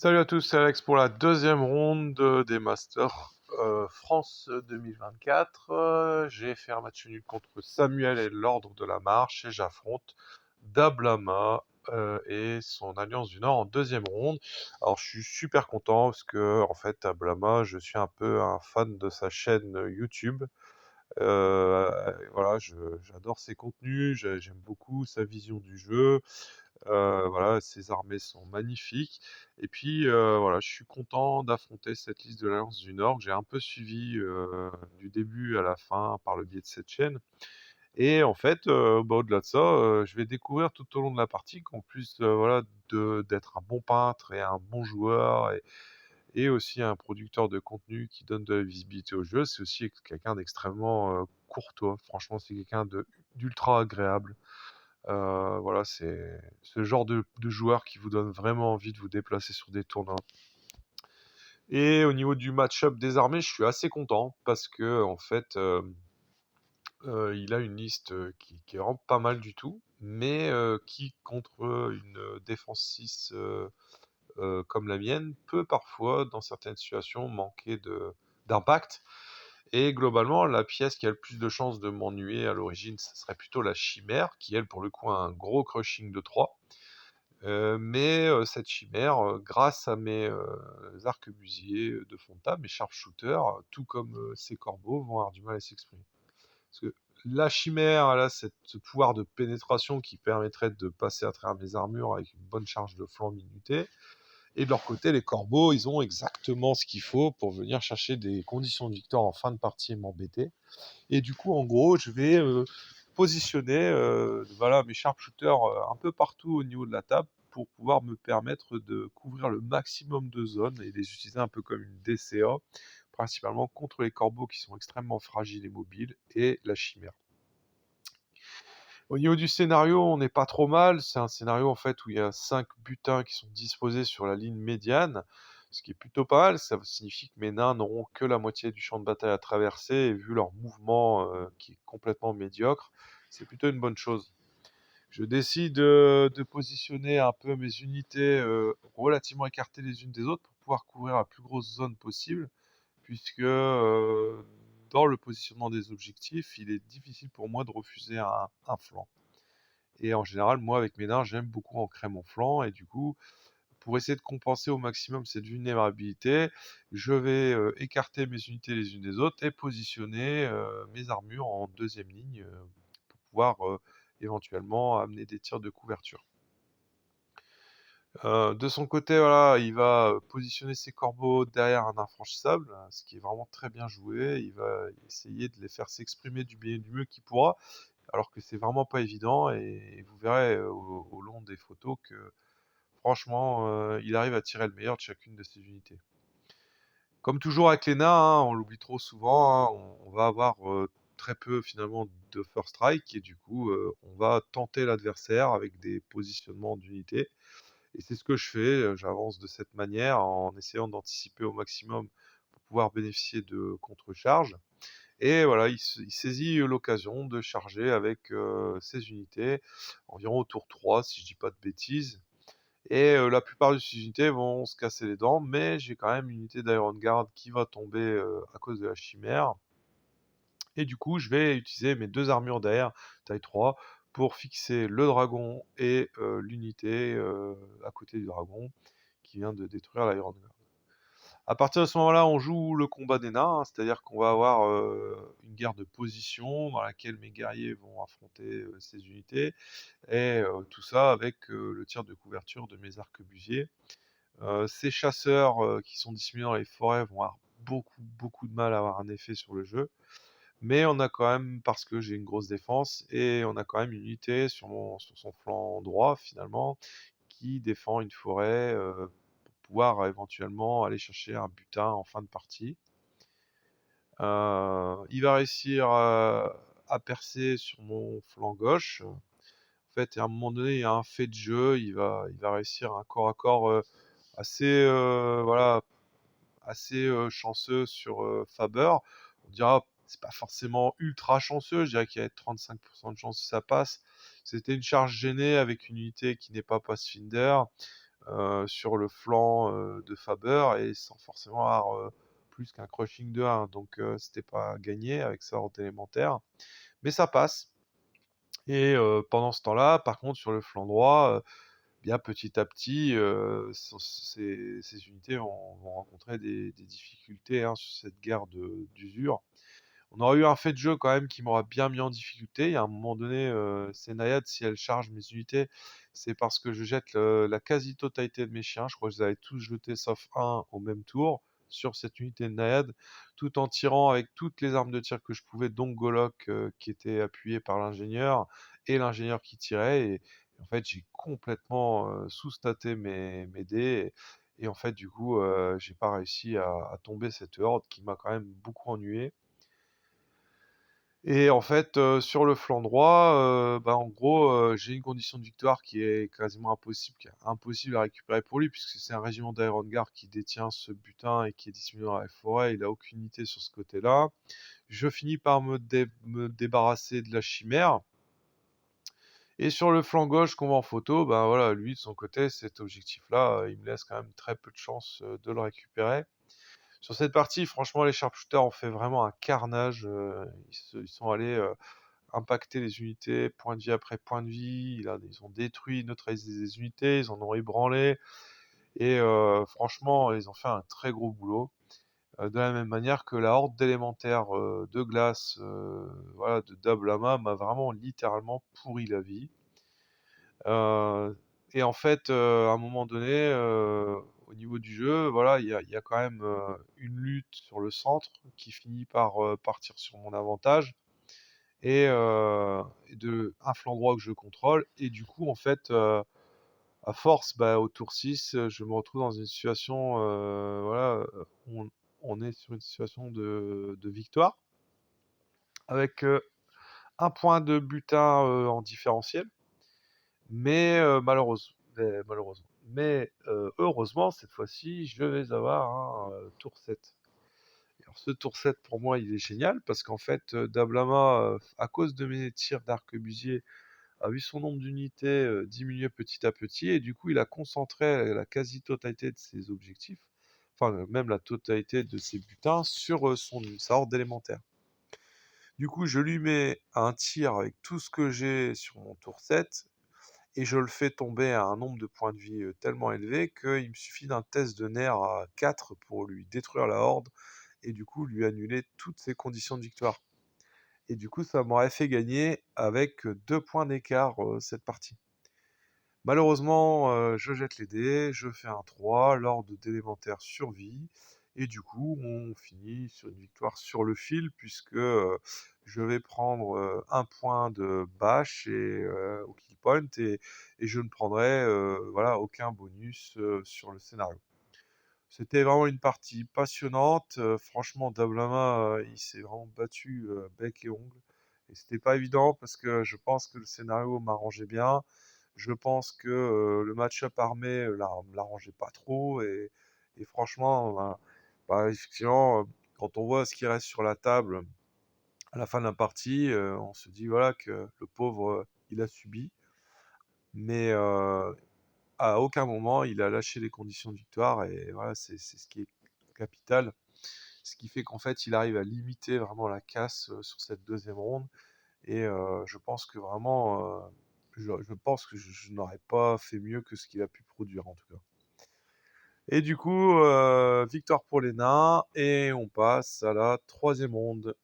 Salut à tous, c'est Alex pour la deuxième ronde des Masters France 2024. J'ai fait un match nul contre Samuel et l'Ordre de la Marche et j'affronte Dablama et son Alliance du Nord en deuxième ronde. Alors je suis super content parce que en fait Dablama, je suis un peu un fan de sa chaîne YouTube. Voilà, j'adore ses contenus, j'aime beaucoup sa vision du jeu. Voilà, ses armées sont magnifiques et puis, voilà, je suis content d'affronter cette liste de l'Alliance du Nord que j'ai un peu suivie, du début à la fin par le biais de cette chaîne et en fait, au-delà de ça, je vais découvrir tout au long de la partie qu'en plus, voilà, d'être un bon peintre et un bon joueur et aussi un producteur de contenu qui donne de la visibilité au jeu, c'est aussi quelqu'un d'extrêmement, courtois. Franchement, c'est quelqu'un d'ultra agréable. Voilà, c'est ce genre de joueur qui vous donne vraiment envie de vous déplacer sur des tournois. Et au niveau du match-up des armées, je suis assez content parce que en fait, il a une liste, qui est vraiment pas mal du tout, mais qui contre une défense 6, comme la mienne, peut parfois, dans certaines situations, manquer d'impact. Et globalement, la pièce qui a le plus de chances de m'ennuyer à l'origine, ce serait plutôt la chimère, qui elle, pour le coup, a un gros crushing de 3. Mais cette chimère, grâce à mes, arquebusiers de fond de table, mes sharpshooters, tout comme, ces corbeaux, vont avoir du mal à s'exprimer. Parce que la chimère, elle a ce pouvoir de pénétration qui permettrait de passer à travers mes armures avec une bonne charge de flanc minutée. Et de leur côté, les corbeaux, ils ont exactement ce qu'il faut pour venir chercher des conditions de victoire en fin de partie et m'embêter. Et du coup, en gros, je vais positionner voilà, mes sharpshooters un peu partout au niveau de la table pour pouvoir me permettre de couvrir le maximum de zones et les utiliser un peu comme une DCA, principalement contre les corbeaux qui sont extrêmement fragiles et mobiles et la chimère. Au niveau du scénario, on n'est pas trop mal. C'est un scénario en fait où il y a 5 butins qui sont disposés sur la ligne médiane, ce qui est plutôt pas mal. Ça signifie que mes nains n'auront que la moitié du champ de bataille à traverser et vu leur mouvement qui est complètement médiocre, c'est plutôt une bonne chose. Je décide de positionner un peu mes unités relativement écartées les unes des autres pour pouvoir couvrir la plus grosse zone possible, puisque dans le positionnement des objectifs, il est difficile pour moi de refuser un flanc. Et en général, moi, avec mes nains, j'aime beaucoup ancrer mon flanc. Et du coup, pour essayer de compenser au maximum cette vulnérabilité, je vais écarter mes unités les unes des autres et positionner mes armures en deuxième ligne pour pouvoir éventuellement amener des tirs de couverture. De son côté, voilà, il va positionner ses corbeaux derrière un infranchissable, ce qui est vraiment très bien joué. Il va essayer de les faire s'exprimer du mieux qu'il pourra, alors que c'est vraiment pas évident. Et vous verrez au long des photos que franchement, il arrive à tirer le meilleur de chacune de ses unités. Comme toujours avec les nains, hein, on l'oublie trop souvent, hein, on va avoir très peu finalement de first strike et du coup, on va tenter l'adversaire avec des positionnements d'unités. Et c'est ce que je fais, j'avance de cette manière en essayant d'anticiper au maximum pour pouvoir bénéficier de contre-charges. Et voilà, il saisit l'occasion de charger avec ses unités, environ au tour 3 si je dis pas de bêtises. Et la plupart de ces unités vont se casser les dents, mais j'ai quand même une unité d'Iron Guard qui va tomber à cause de la chimère. Et du coup, je vais utiliser mes deux armures d'air taille 3 pour fixer le dragon et l'unité à côté du dragon qui vient de détruire l'Iron Guard. À partir de ce moment-là, on joue le combat des nains, hein, c'est-à-dire qu'on va avoir une guerre de position dans laquelle mes guerriers vont affronter ces unités, et tout ça avec le tir de couverture de mes arquebusiers. Ces chasseurs qui sont dissimulés dans les forêts vont avoir beaucoup de mal à avoir un effet sur le jeu, mais on a quand même, parce que j'ai une grosse défense, et on a quand même une unité sur son flanc droit finalement, qui défend une forêt pour pouvoir éventuellement aller chercher un butin en fin de partie. Il va réussir à percer sur mon flanc gauche. En fait, à un moment donné, il y a un fait de jeu, il va réussir un corps à corps assez, voilà, assez chanceux sur Faber. On dira, c'est pas forcément ultra chanceux, je dirais qu'il y a 35% de chance que ça passe. C'était une charge gênée avec une unité qui n'est pas Pathfinder. sur le flanc, de Faber et sans forcément avoir, plus qu'un crushing de 1. Donc c'était pas gagné avec sa horde élémentaire, mais ça passe. Et pendant ce temps-là, par contre, sur le flanc droit, bien petit à petit, ces unités vont rencontrer des difficultés, hein, sur cette guerre d'usure. On aurait eu un fait de jeu quand même qui m'aurait bien mis en difficulté. Il y a un moment donné, ces naïades, si elles chargent mes unités, c'est parce que je jette la quasi-totalité de mes chiens. Je crois que je les avais tous jetés sauf un au même tour sur cette unité de naïade, tout en tirant avec toutes les armes de tir que je pouvais, dont Golok, qui était appuyé par l'ingénieur, et l'ingénieur qui tirait. Et en fait, j'ai complètement sous-staté mes dés. Et en fait, du coup, j'ai pas réussi à tomber cette horde qui m'a quand même beaucoup ennuyé. Et en fait, sur le flanc droit, bah, en gros, j'ai une condition de victoire qui est quasiment impossible à récupérer pour lui, puisque c'est un régiment d'Iron Guard qui détient ce butin et qui est dissimulé dans la forêt. Il a aucune unité sur ce côté-là. Je finis par me débarrasser de la chimère. Et sur le flanc gauche qu'on voit en photo, ben voilà, lui, de son côté, cet objectif-là, il me laisse quand même très peu de chances, de le récupérer. Sur cette partie, franchement, les sharpshooters ont fait vraiment un carnage, ils sont allés, impacter les unités, point de vie après point de vie. Là, ils ont détruit, neutralisé des unités, ils en ont ébranlé. Et franchement, ils ont fait un très gros boulot. De la même manière que la horde d'élémentaires de glace, voilà, de Dablama m'a vraiment littéralement pourri la vie. Euh, et en fait, à un moment donné, au niveau du jeu, voilà, il y a quand même une lutte sur le centre qui finit par partir sur mon avantage et de un flanc droit que je contrôle. Et du coup, en fait, à force, bah, au tour 6, je me retrouve dans une situation, voilà, on est sur une situation de victoire avec, 1 point de butin, en différentiel, mais malheureusement. Mais heureusement, cette fois-ci, je vais avoir un, tour 7. Alors ce tour 7 pour moi, il est génial parce qu'en fait, Dablama, à cause de mes tirs d'arquebusier, a vu son nombre d'unités diminuer petit à petit et du coup, il a concentré la quasi-totalité de ses objectifs, enfin même la totalité de ses butins sur sa horde élémentaire. Du coup, je lui mets un tir avec tout ce que j'ai sur mon tour 7 et je le fais tomber à un nombre de points de vie tellement élevé qu'il me suffit d'un test de nerfs à 4 pour lui détruire la horde et du coup lui annuler toutes ses conditions de victoire. Et du coup, ça m'aurait fait gagner avec 2 points d'écart cette partie. Malheureusement, je jette les dés, je fais un 3, l'ordre d'élémentaire survit, et du coup, on finit sur une victoire sur le fil, puisque je vais prendre 1 point de bâche au kill point, et je ne prendrai voilà, aucun bonus sur le scénario. C'était vraiment une partie passionnante. Franchement, Dablama, il s'est vraiment battu bec et ongle. Et c'était pas évident parce que je pense que le scénario m'arrangeait bien. Je pense que le match-up armé l'arrangeait pas trop. Et franchement, effectivement, quand on voit ce qui reste sur la table à la fin de la partie, on se dit voilà que le pauvre, il a subi. Mais à aucun moment il a lâché les conditions de victoire et voilà, c'est ce qui est capital. Ce qui fait qu'en fait, il arrive à limiter vraiment la casse sur cette deuxième ronde. Et je pense que vraiment, je pense que je n'aurais pas fait mieux que ce qu'il a pu produire en tout cas. Et du coup, victoire pour les nains et on passe à la troisième ronde.